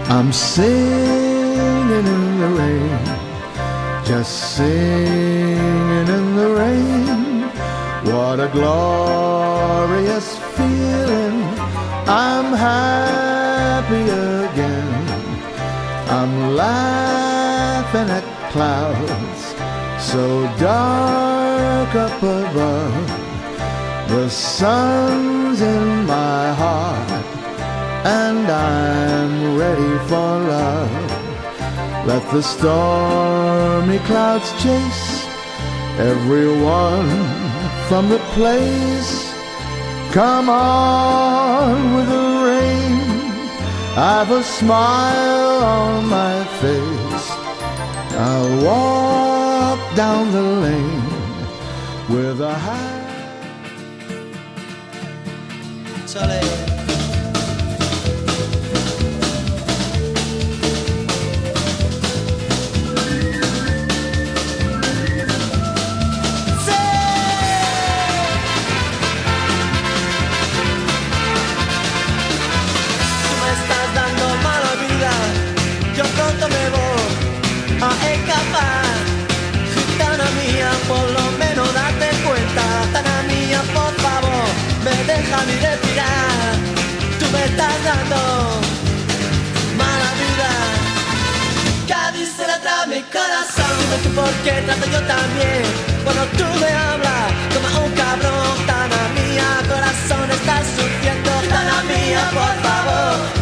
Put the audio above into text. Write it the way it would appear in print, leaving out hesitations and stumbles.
I'm singing in the rain, just singing in the rain. What a glorious feeling, I'm happy again. I'm laughing at clouds so dark up above. The sun's in my heart and I'm ready for love. Let the stormy clouds chase everyone from the place. Come on with the rain, I've a smile on my face. I'll walk down the lane with a high a escapar. Gitana mía, por lo menos date cuenta. Gitana mía, por favor, me deja ni respirar. Tú me estás dando mala vida. Cádiz se la trae mi corazón. Dime tú por qué trato yo también. Cuando tú me hablas como un cabrón. Gitana mía, corazón, estás sufriendo. Gitana mía, por favor,